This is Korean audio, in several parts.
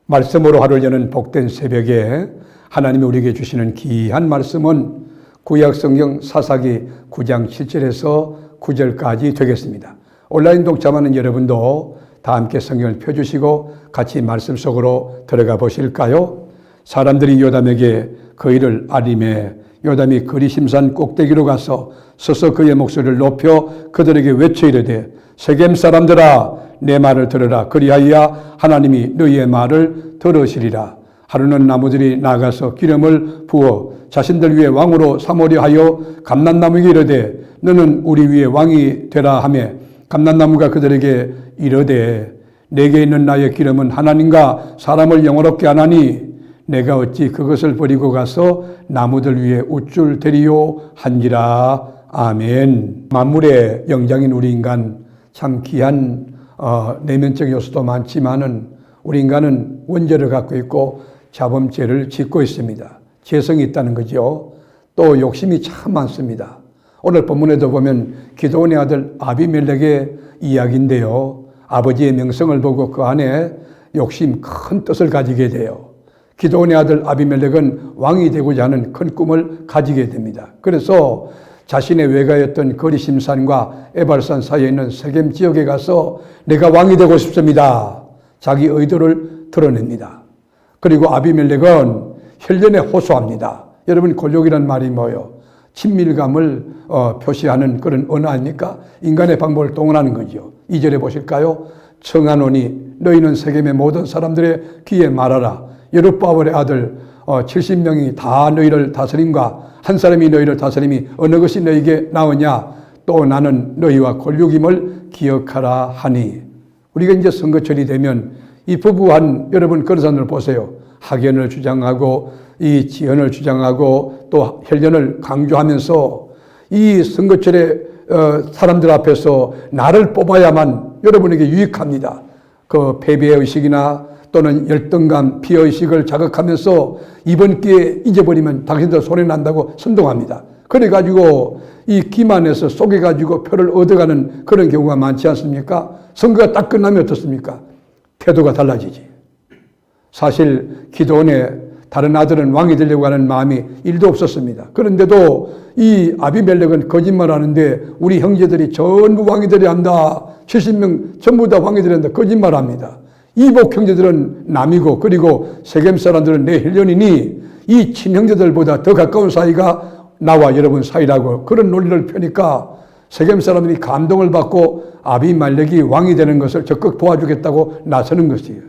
말씀으로 하루를 여는 복된 새벽에 하나님이 우리에게 주시는 귀한 말씀은 구약성경 사사기 9장 7절에서 9절까지 되겠습니다. 온라인 동참하는 여러분도 다 함께 성경을 펴주시고 같이 말씀 속으로 들어가 보실까요? 사람들이 요담에게 그 일을 알림해 요담이 그리심산 꼭대기로 가서 서서 그의 목소리를 높여 그들에게 외쳐 이르되 세겜 사람들아 내 말을 들으라. 그리하여 하나님이 너희의 말을 들으시리라. 하루는 나무들이 나가서 기름을 부어 자신들 위에 왕으로 삼으려 하여 감람나무에게 이르되 너는 우리 위에 왕이 되라 하며 감람나무가 그들에게 이르되 내게 있는 나의 기름은 하나님과 사람을 영화롭게 하나니 내가 어찌 그것을 버리고 가서 나무들 위에 우쭐 대리요 한지라. 아멘. 만물의 영장인 우리 인간 참 귀한 내면적 요소도 많지만은 우리 인간은 원죄를 갖고 있고 자범죄를 짓고 있습니다. 죄성이 있다는 거죠. 또 욕심이 참 많습니다. 오늘 본문에도 보면 기드온의 아들 아비멜렉의 이야기인데요. 아버지의 명성을 보고 그 안에 욕심 큰 뜻을 가지게 돼요. 기드온의 아들 아비멜렉은 왕이 되고자 하는 큰 꿈을 가지게 됩니다. 그래서 자신의 외가였던 거리심산과 에발산 사이에 있는 세겜 지역에 가서 내가 왕이 되고 싶습니다. 자기 의도를 드러냅니다. 그리고 아비멜렉은 혈련에 호소합니다. 여러분 골욕이란 말이 뭐예요? 친밀감을 표시하는 그런 언어 아닙니까? 인간의 방법을 동원하는 거죠. 2절에 보실까요? 청하노니 너희는 세겜의 모든 사람들의 귀에 말하라. 여룹바벨의 아들 70명이 다 너희를 다스림과 한 사람이 너희를 다스림이 어느 것이 너희에게 나오냐? 또 나는 너희와 골육임을 기억하라 하니. 우리가 이제 선거철이 되면 이 부부한 여러분 그런 사람들 보세요. 학연을 주장하고 이 지연을 주장하고 또 혈연을 강조하면서 이 선거철에 사람들 앞에서 나를 뽑아야만 여러분에게 유익합니다. 그 패배의식이나 또는 열등감, 피해의식을 자극하면서 이번 기회에 잊어버리면 당신들 손해난다고 선동합니다. 그래가지고 이 기만해서 속여가지고 표를 얻어가는 그런 경우가 많지 않습니까? 선거가 딱 끝나면 어떻습니까? 태도가 달라지지. 사실 기드온의 다른 아들은 왕이 되려고 하는 마음이 1도 없었습니다. 그런데도 이 아비멜렉은 거짓말하는데 우리 형제들이 전부 왕이 되려 한다. 70명 전부 다 왕이 되려 한다. 거짓말합니다. 이복 형제들은 남이고 그리고 세겜 사람들은 내 혈연이니 이 친형제들보다 더 가까운 사이가 나와 여러분 사이라고 그런 논리를 펴니까 세겜 사람들이 감동을 받고 아비멜렉이 왕이 되는 것을 적극 도와주겠다고 나서는 것이에요.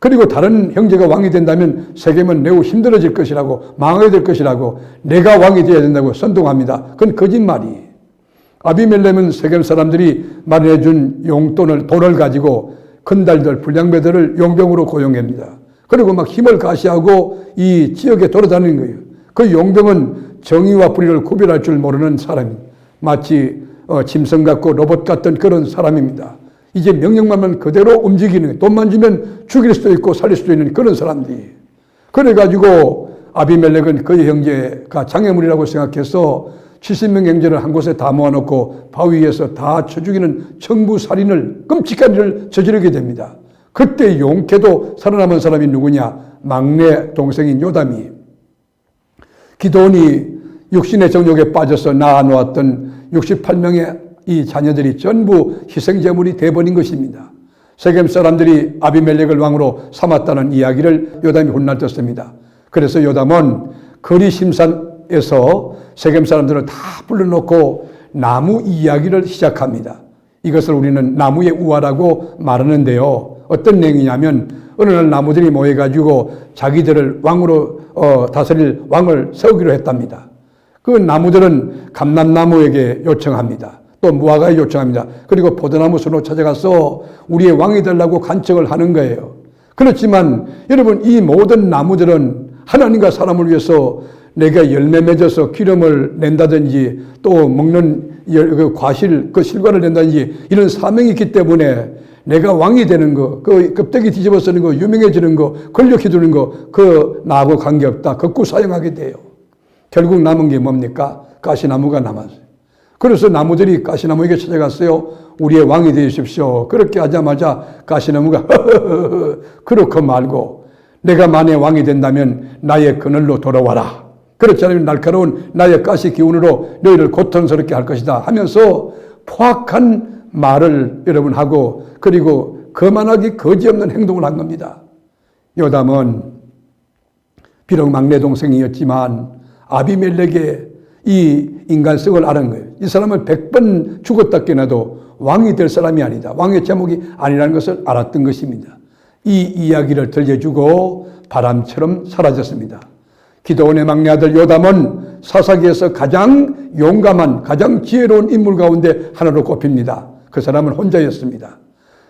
그리고 다른 형제가 왕이 된다면 세겜은 매우 힘들어질 것이라고 망하게 될 것이라고 내가 왕이 되어야 된다고 선동합니다. 그건 거짓말이에요. 아비멜렉은 세겜 사람들이 마련해 준 용돈을 돈을 가지고 큰달들 불량배들을 용병으로 고용합니다. 그리고 막 힘을 가시하고 이 지역에 돌아다니는 거예요. 그 용병은 정의와 불의를 구별할 줄 모르는 사람입니다. 마치 짐승 같고 로봇 같은 그런 사람입니다. 이제 명령만 그대로 움직이는 거예요. 돈만 주면 죽일 수도 있고 살릴 수도 있는 그런 사람들이. 그래가지고 아비멜렉은 그의 형제가 장애물이라고 생각해서 70명 형제를 한 곳에 다 모아놓고 바위 위에서 다 쳐 죽이는 청부살인을 끔찍한 일을 저지르게 됩니다. 그때 용케도 살아남은 사람이 누구냐? 막내 동생인 요담이. 기드온이 육신의 정욕에 빠져서 낳아놓았던 68명의 이 자녀들이 전부 희생제물이 돼버린 것입니다. 세겜 사람들이 아비멜렉을 왕으로 삼았다는 이야기를 요담이 훗날 듣습니다. 그래서 요담은 거리심산에서 세겜 사람들을 다 불러놓고 나무 이야기를 시작합니다. 이것을 우리는 나무의 우화라고 말하는데요. 어떤 내용이냐면 어느 날 나무들이 모여가지고 자기들을 왕으로 다스릴 왕을 세우기로 했답니다. 그 나무들은 감람나무에게 요청합니다. 또 무화과에 요청합니다. 그리고 포도나무 순으로 찾아가서 우리의 왕이 되려고 간청을 하는 거예요. 그렇지만 여러분 이 모든 나무들은 하나님과 사람을 위해서 내가 열매 맺어서 기름을 낸다든지 또 먹는 그 과실, 그 실과를 낸다든지 이런 사명이 있기 때문에 내가 왕이 되는 거, 그 껍데기 뒤집어 쓰는 거, 유명해지는 거, 권력이 두는 거, 그 나하고 관계없다. 극구 사용하게 돼요. 결국 남은 게 뭡니까? 가시나무가 남았어요. 그래서 나무들이 가시나무에게 찾아갔어요. 우리의 왕이 되십시오. 그렇게 하자마자 가시나무가 그렇고 말고 내가 만에 왕이 된다면 나의 그늘로 돌아와라. 그렇지 않으면 날카로운 나의 가시 기운으로 너희를 고통스럽게 할 것이다 하면서 포악한 말을 여러분 하고, 그리고 거만하기 거지없는 행동을 한 겁니다. 요담은 비록 막내 동생이었지만 아비멜렉의 이 인간성을 알은 거예요. 이 사람은 100번 죽었다 깨나도 왕이 될 사람이 아니다, 왕의 제목이 아니라는 것을 알았던 것입니다. 이 이야기를 들려주고 바람처럼 사라졌습니다. 기드온의 막내 아들 요담은 사사기에서 가장 용감한, 가장 지혜로운 인물 가운데 하나로 꼽힙니다. 그 사람은 혼자였습니다.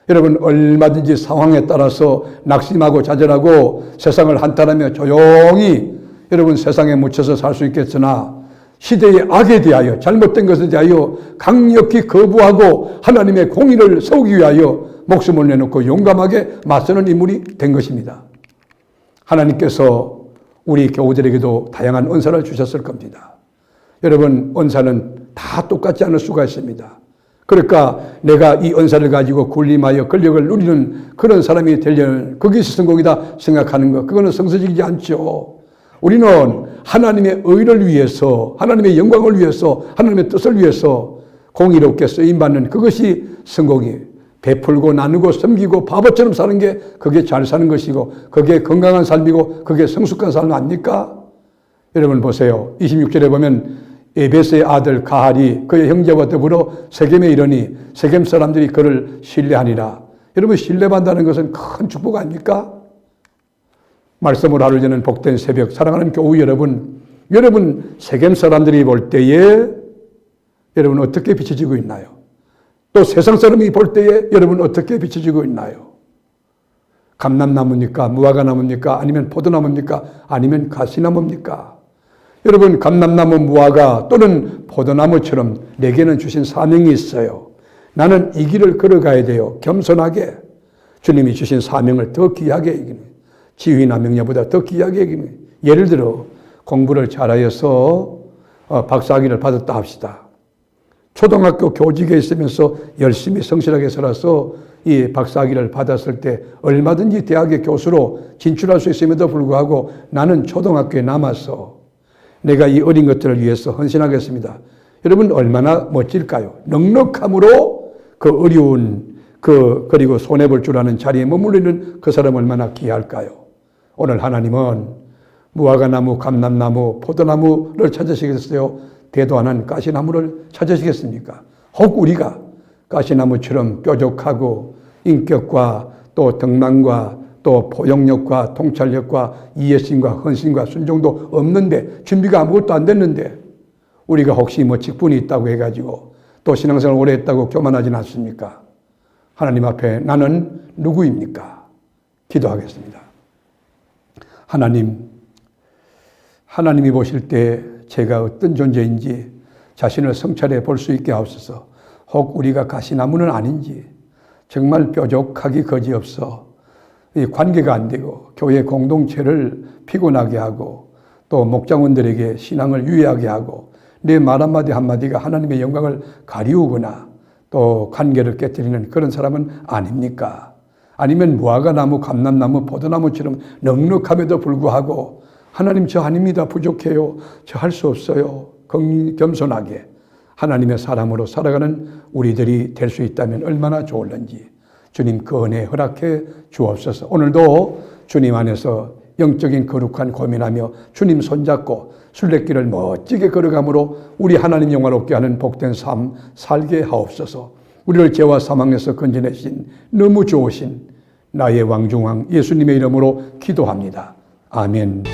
여러분, 얼마든지 상황에 따라서 낙심하고 좌절하고 세상을 한탄하며 조용히 여러분 세상에 묻혀서 살 수 있겠으나, 시대의 악에 대하여, 잘못된 것에 대하여 강력히 거부하고 하나님의 공의를 세우기 위하여 목숨을 내놓고 용감하게 맞서는 인물이 된 것입니다. 하나님께서 우리 교우들에게도 다양한 은사를 주셨을 겁니다. 여러분, 은사는 다 똑같지 않을 수가 있습니다. 그러니까 내가 이 은사를 가지고 군림하여 권력을 누리는 그런 사람이 되려는, 그것이 성공이다 생각하는 것, 그거는 성서적이지 않죠. 우리는 하나님의 의를 위해서, 하나님의 영광을 위해서, 하나님의 뜻을 위해서 공의롭게 쓰임받는 그것이 성공이에요. 베풀고 나누고 섬기고 바보처럼 사는 게 그게 잘 사는 것이고, 그게 건강한 삶이고, 그게 성숙한 삶 아닙니까? 여러분 보세요. 26절에 보면 에베스의 아들 가할이 그의 형제와 더불어 세겜에 이르니 세겜 사람들이 그를 신뢰하니라. 여러분, 신뢰받는다는 것은 큰 축복 아닙니까? 말씀을 하루 전에 복된 새벽, 사랑하는 교우 여러분, 여러분 세겜 사람들이 볼 때에 여러분 어떻게 비춰지고 있나요? 또 세상 사람이 볼 때에 여러분 어떻게 비춰지고 있나요? 감람나무입니까? 무화과나무입니까? 아니면 포도나무입니까? 아니면 가시나무입니까? 여러분, 감람나무, 무화과 또는 포도나무처럼 내게는 주신 사명이 있어요. 나는 이 길을 걸어가야 돼요. 겸손하게 주님이 주신 사명을 더 귀하게 여기는, 지휘나 명령보다 더 귀하게 여기는. 예를 들어 공부를 잘하여서 박사학위를 받았다 합시다. 초등학교 교직에 있으면서 열심히 성실하게 살아서 이 박사학위를 받았을 때 얼마든지 대학의 교수로 진출할 수 있음에도 불구하고 나는 초등학교에 남아서 내가 이 어린 것들을 위해서 헌신하겠습니다. 여러분, 얼마나 멋질까요? 넉넉함으로 그 어려운 그리고 손해볼 줄 아는 자리에 머물리는 그 사람 얼마나 귀할까요? 오늘 하나님은 무화과나무, 감람나무, 포도나무를 찾으시겠어요? 대도 안 한 가시나무를 찾으시겠습니까? 혹 우리가 가시나무처럼 뾰족하고 인격과 또 덕망과 또 포용력과 통찰력과 이해심과 헌신과 순종도 없는데, 준비가 아무것도 안 됐는데 우리가 혹시 뭐 직분이 있다고 해가지고 또 신앙생활 오래 했다고 교만하지는 않습니까? 하나님 앞에 나는 누구입니까? 기도하겠습니다. 하나님이 보실 때 제가 어떤 존재인지 자신을 성찰해 볼 수 있게 하옵소서. 혹 우리가 가시나무는 아닌지, 정말 뾰족하기 거지없어 이 관계가 안 되고 교회 공동체를 피곤하게 하고 또 목장원들에게 신앙을 유예하게 하고 내 말 한마디 한마디가 하나님의 영광을 가리우거나 또 관계를 깨뜨리는 그런 사람은 아닙니까? 아니면 무화과나무, 감람나무, 포도나무처럼 넉넉함에도 불구하고 하나님, 저 아닙니다, 부족해요, 저 할 수 없어요, 겸손하게 하나님의 사람으로 살아가는 우리들이 될 수 있다면 얼마나 좋을는지 주님 그 은혜 허락해 주옵소서. 오늘도 주님 안에서 영적인 거룩한 고민하며 주님 손잡고 순례길을 멋지게 걸어감으로 우리 하나님 영화롭게 하는 복된 삶 살게 하옵소서. 우리를 죄와 사망에서 건져내신 너무 좋으신 나의 왕중왕 예수님의 이름으로 기도합니다. 아멘.